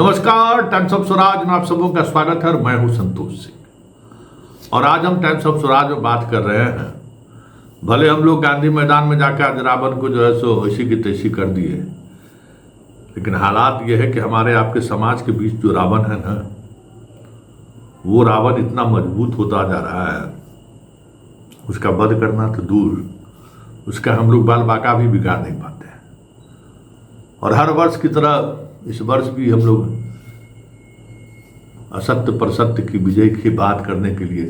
नमस्कार, times of Swaraj में आप सबों का स्वागत है और मैं हूं संतोष सिंह। और आज हम टाइम्स ऑफ स्वराज में बात कर रहे हैं, भले हम लोग गांधी मैदान में जाकर आज रावण को जो है सो ऐसी की तैसी कर दिए, लेकिन हालात ये है कि हमारे आपके समाज के बीच जो रावण है ना, वो रावण इतना मजबूत होता जा रहा है, उसका वध करना तो दूर, उसका हम लोग बाल बाका भी बिगाड़ नहीं पाते हैं। और हर वर्ष की तरह इस वर्ष भी हम लोग असत्य पर सत्य की विजय की बात करने के लिए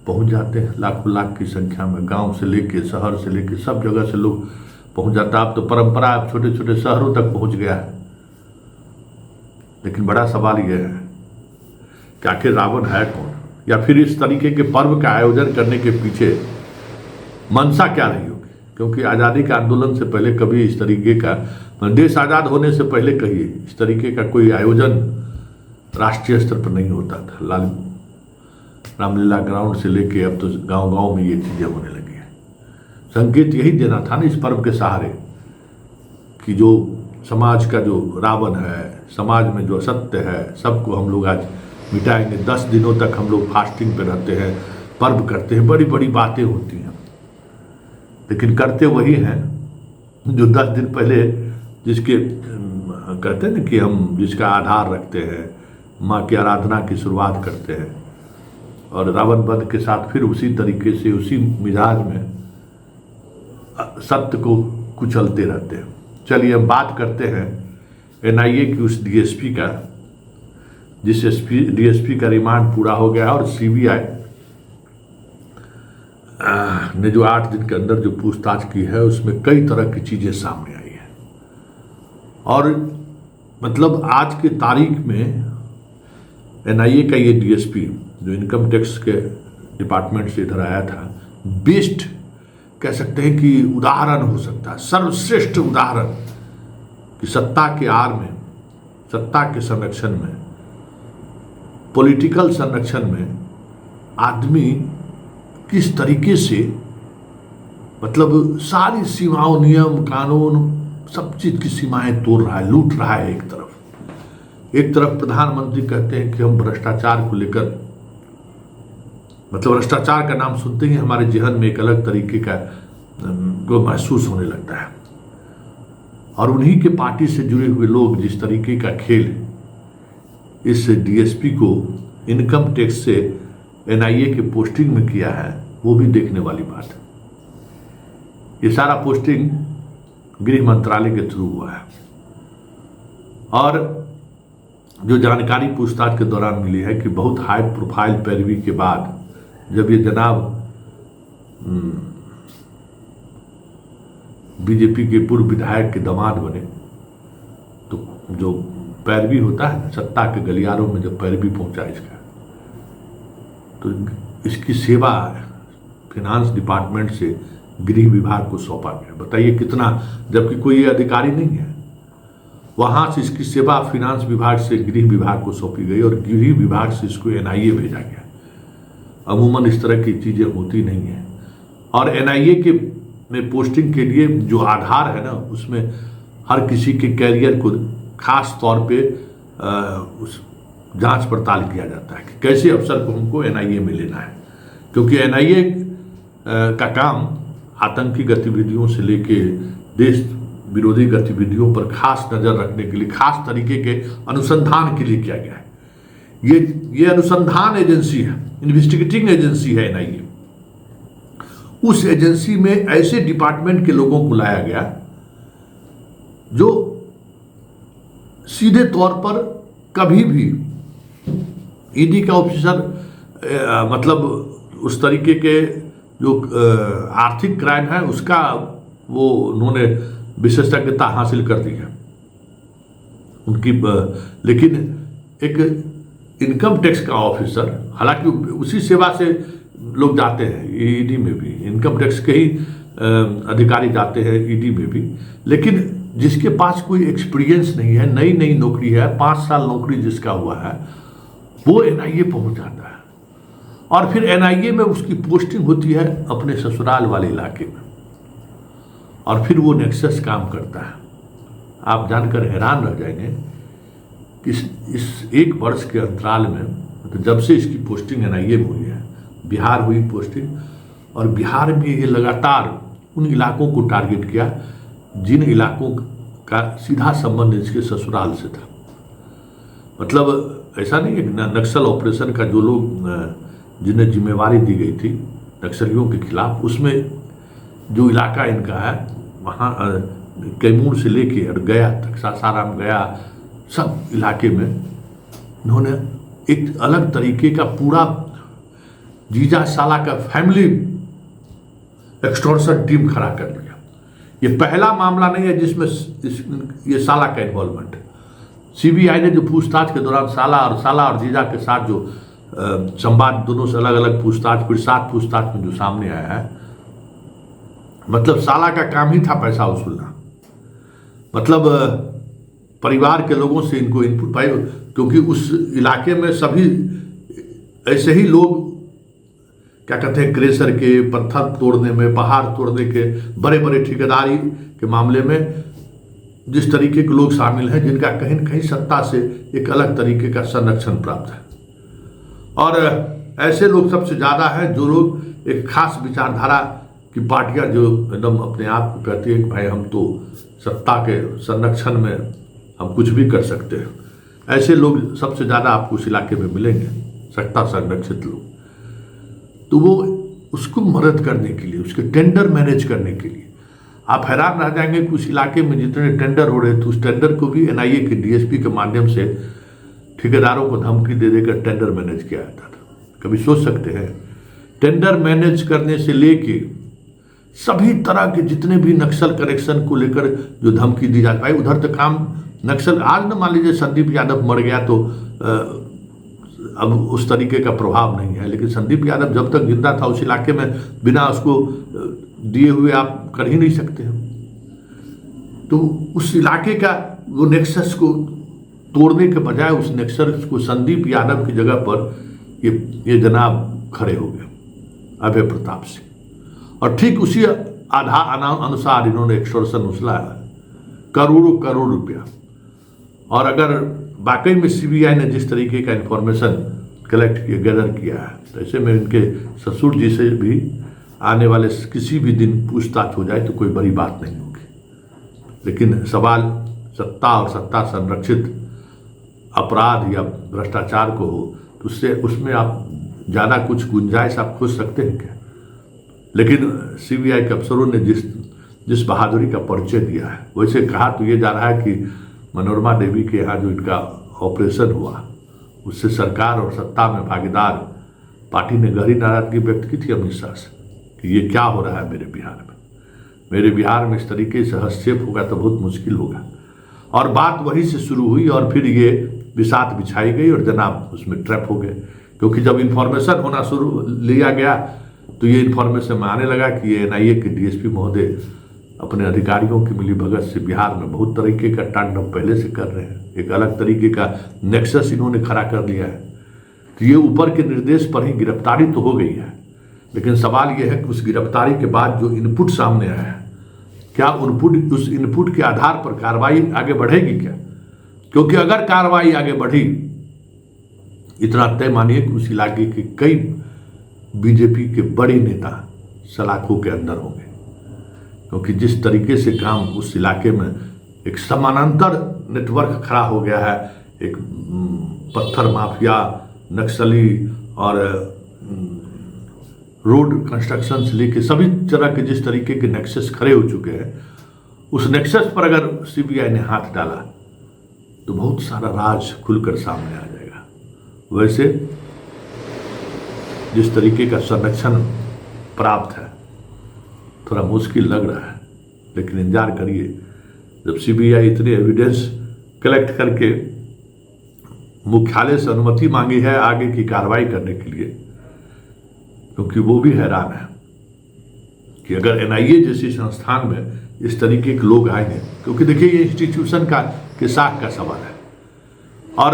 पहुंच जाते हैं। लाखों लाख की संख्या में गांव से लेके शहर से लेके सब जगह से लोग पहुंच जाता है। अब तो परंपरा छोटे छोटे शहरों तक पहुंच गया है। लेकिन बड़ा सवाल यह है कि आखिर रावण है कौन, या फिर इस तरीके के पर्व का आयोजन करने के पीछे मंशा क्या रही होगी। क्योंकि आज़ादी के आंदोलन से पहले कभी इस तरीके का, देश आज़ाद होने से पहले कहिए, इस तरीके का कोई आयोजन राष्ट्रीय स्तर पर नहीं होता था। रामलीला ग्राउंड से लेके अब तो गांव गांव में ये चीज़ें होने लगी हैं। संकेत यही देना था ना इस पर्व के सहारे कि जो समाज का जो रावण है, समाज में जो असत्य है, सबको हम लोग आज मिटाएंगे। 10 दिनों तक हम लोग फास्टिंग पे रहते हैं, पर्व करते हैं, बड़ी बड़ी बातें होती हैं, लेकिन करते वही हैं जो 10 दिन पहले जिसके कहते हैं ना कि हम जिसका आधार रखते हैं, माँ की आराधना की शुरुआत करते हैं, और रावण वध के साथ फिर उसी तरीके से उसी मिजाज में सत्य को कुचलते रहते हैं। चलिए हम बात करते हैं एनआईए की उस डीएसपी का, जिस डीएसपी का रिमांड पूरा हो गया और सीबीआई ने जो 8 दिन के अंदर जो पूछताछ की है उसमें कई तरह की चीज़ें सामने आई हैं। और मतलब आज के तारीख में एनआईए का ये डीएसपी जो इनकम टैक्स के डिपार्टमेंट से इधर आया था, बेस्ट कह सकते हैं कि उदाहरण हो सकता है, सर्वश्रेष्ठ उदाहरण कि सत्ता के आड़ में, सत्ता के संरक्षण में, पॉलिटिकल संरक्षण में आदमी किस तरीके से मतलब सारी सीमाओं, नियम कानून, सब चीज की सीमाएं तोड़ रहा है, लूट रहा है। एक तरफ प्रधानमंत्री कहते हैं कि हम भ्रष्टाचार को लेकर, मतलब भ्रष्टाचार का नाम सुनते ही हमारे जहन में एक अलग तरीके का को महसूस होने लगता है। और उन्हीं के पार्टी से जुड़े हुए लोग जिस तरीके का खेल इस डीएसपी को इनकम टैक्स से एनआईए की पोस्टिंग में किया है, वो भी देखने वाली बात है। ये सारा पोस्टिंग गृह मंत्रालय के थ्रू हुआ है। और जो जानकारी पूछताछ के दौरान मिली है कि बहुत हाई प्रोफाइल पैरवी के बाद जब ये जनाब बीजेपी के पूर्व विधायक के दामाद बने, तो जो पैरवी होता है सत्ता के गलियारों में जब पैरवी पहुंचा इसका, तो इसकी सेवा फिनांस डिपार्टमेंट से गृह विभाग को सौंपा गया। बताइए कितना, जबकि कोई ये अधिकारी नहीं है, वहां से इसकी सेवा फिनांस विभाग से गृह विभाग को सौंपी गई और गृह विभाग से इसको एनआईए भेजा गया। अमूमन इस तरह की चीजें होती नहीं है। और एनआईए के में पोस्टिंग के लिए जो आधार है ना, उसमें हर किसी के कैरियर को खास तौर पे उस जांच पड़ताल किया जाता है कि कैसे अफसर को हमको एनआईए में लेना है। क्योंकि एनआईए का काम आतंकी गतिविधियों से लेके देश विरोधी गतिविधियों पर खास नजर रखने के लिए, खास तरीके के अनुसंधान के लिए किया गया है। ये अनुसंधान एजेंसी है, इन्वेस्टिगेटिंग एजेंसी है एनआईए। उस एजेंसी में ऐसे डिपार्टमेंट के लोगों को लाया गया जो सीधे तौर पर कभी भी ईडी का ऑफिसर मतलब उस तरीके के जो आर्थिक क्राइम है उसका वो उन्होंने विशेषज्ञता हासिल कर दी है उनकी। लेकिन एक इनकम टैक्स का ऑफिसर, हालांकि उसी सेवा से लोग जाते हैं ईडी में भी, इनकम टैक्स के ही अधिकारी जाते हैं ईडी में भी, लेकिन जिसके पास कोई एक्सपीरियंस नहीं है, नई नई नौकरी है, 5 साल नौकरी जिसका हुआ है, वो एनआईए पहुंच जाता है। और फिर एनआईए में उसकी पोस्टिंग होती है अपने ससुराल वाले इलाके में, और फिर वो नेक्सस काम करता है। आप जानकर हैरान रह जाएंगे कि इस 1 वर्ष के अंतराल में, तो जब से इसकी पोस्टिंग NIA में हुई है, बिहार हुई पोस्टिंग, और बिहार में ये लगातार उन इलाकों को टारगेट किया जिन इलाकों का सीधा संबंध इसके ससुराल से था। मतलब ऐसा नहीं है, नक्सल ऑपरेशन का जो लोग जिन्हें जिम्मेवारी दी गई थी नक्सलियों के खिलाफ, उसमें जो इलाका इनका है वहाँ कैमूर से लेके और गया तक, सासाराम गया, सब इलाके में इन्होंने एक अलग तरीके का पूरा जीजा साला का फैमिली एक्सटॉर्शन टीम खड़ा कर लिया। ये पहला मामला नहीं है जिसमें ये साला का इन्वॉल्वमेंट है। CBI ने जो पूछताछ के दौरान साला और जीजा के साथ जो संवाद, दोनों से अलग अलग पूछताछ, फिर 7 पूछताछ में जो सामने आया है, मतलब साला का काम ही था पैसा वसूलना। मतलब परिवार के लोगों से इनको इनपुट पाई, क्योंकि उस इलाके में सभी ऐसे ही लोग क्या कहते हैं, क्रेशर के, पत्थर तोड़ने में, पहाड़ तोड़ने के, बड़े बड़े ठेकेदारी के मामले में जिस तरीके के लोग शामिल हैं, जिनका कहीं न कहीं सत्ता से एक अलग तरीके का संरक्षण प्राप्त है। और ऐसे लोग सबसे ज़्यादा हैं जो लोग एक खास विचारधारा की पार्टियां जो एकदम अपने आप को कहती है कि भाई हम तो सत्ता के संरक्षण में हम कुछ भी कर सकते हैं। ऐसे लोग सबसे ज़्यादा आपको उस इलाके में मिलेंगे, सत्ता संरक्षित लोग। तो वो उसको मदद करने के लिए, उसके टेंडर मैनेज करने के लिए, आप हैरान रह जाएंगे कि उस इलाके में जितने टेंडर हो रहे थे, उस टेंडर को भी NIA के DSP के माध्यम से ठेकेदारों को धमकी दे देकर टेंडर मैनेज किया जाता था। कभी सोच सकते हैं, टेंडर मैनेज करने से लेके सभी तरह के जितने भी नक्सल कनेक्शन को लेकर जो धमकी दी जाती है, उधर तक काम नक्सल, आज न मान लीजिए संदीप यादव मर गया तो अब उस तरीके का प्रभाव नहीं है, लेकिन संदीप यादव जब तक जिंदा था उस इलाके में बिना उसको दिए हुए आप कर ही नहीं सकते हैं। तो उस इलाके का वो नेक्सस को तोड़ने के बजाय उस नेक्सस को संदीप यादव की जगह पर ये जनाब खड़े हो गए, अभय प्रताप सिंह। और ठीक उसी अनुसार इन्होंने एक्सटॉर्शन वसूला है, करोड़ों रुपया। और अगर वाकई में CBI ने जिस तरीके का इंफॉर्मेशन कलेक्ट किया, गैदर किया है, तो ऐसे में इनके ससुर जी से भी आने वाले किसी भी दिन पूछताछ हो जाए तो कोई बड़ी बात नहीं होगी। लेकिन सवाल सत्ता और सत्ता संरक्षित अपराध या भ्रष्टाचार को हो तो उसमें आप ज़्यादा कुछ गुंजाइश आप खोज सकते हैं क्या? लेकिन CBI के अफसरों ने जिस बहादुरी का परिचय दिया है, वैसे कहा तो ये जा रहा है कि मनोरमा देवी के यहाँ जो इनका ऑपरेशन हुआ उससे सरकार और सत्ता में भागीदार पार्टी ने गहरी नाराजगी व्यक्त की थी अमित शाह से कि ये क्या हो रहा है मेरे बिहार में इस तरीके से हस्तक्षेप होगा तो बहुत मुश्किल होगा। और बात वहीं से शुरू हुई और फिर ये बिसात बिछाई गई और जनाब उसमें ट्रैप हो गए, क्योंकि जब इन्फॉर्मेशन होना शुरू लिया गया तो ये इन्फॉर्मेशन में आने लगा कि ये NIA के DSP महोदय अपने अधिकारियों की मिलीभगत से बिहार में बहुत तरीके का तांडव पहले से कर रहे हैं, एक अलग तरीके का नेक्सस इन्होंने खड़ा कर लिया है। तो ये ऊपर के निर्देश पर ही गिरफ्तारी तो हो गई है, लेकिन सवाल ये है कि उस गिरफ्तारी के बाद जो इनपुट सामने आया है, क्या उस इनपुट के आधार पर कार्रवाई आगे बढ़ेगी क्या? क्योंकि अगर कार्रवाई आगे बढ़ी, इतना तय मानिए कि उस इलाके के कई BJP के बड़े नेता सलाखों के अंदर होंगे, क्योंकि जिस तरीके से काम उस इलाके में एक समानांतर नेटवर्क खड़ा हो गया है, एक पत्थर माफिया, नक्सली और रोड कंस्ट्रक्शन से लेके सभी तरह के जिस तरीके के नेक्सस खड़े हो चुके हैं, उस नेक्सस पर अगर CBI ने हाथ डाला तो बहुत सारा राज खुलकर सामने आ जाएगा। वैसे जिस तरीके का संरक्षण प्राप्त है थोड़ा मुश्किल लग रहा है, लेकिन इंतजार करिए, जब CBI इतने एविडेंस कलेक्ट करके मुख्यालय से अनुमति मांगी है आगे की कार्रवाई करने के लिए, क्योंकि वो भी हैरान है कि अगर NIA जैसी संस्थान में इस तरीके के लोग आएंगे, क्योंकि देखिए ये इंस्टीट्यूशन के साख का सवाल है, और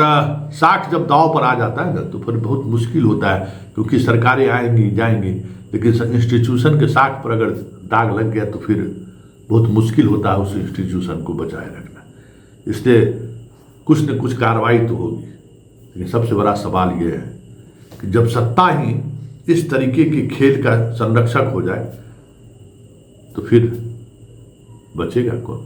साख जब दांव पर आ जाता है ना तो फिर बहुत मुश्किल होता है, क्योंकि सरकारें आएंगी जाएंगी, लेकिन इंस्टीट्यूशन के साख पर अगर दाग लग गया तो फिर बहुत मुश्किल होता है उस इंस्टीट्यूशन को बचाए रखना। इसलिए कुछ न कुछ कार्रवाई तो होगी। लेकिन सबसे बड़ा सवाल यह है कि जब सत्ता ही इस तरीके के खेल का संरक्षक हो जाए तो फिर बचेगा कौन?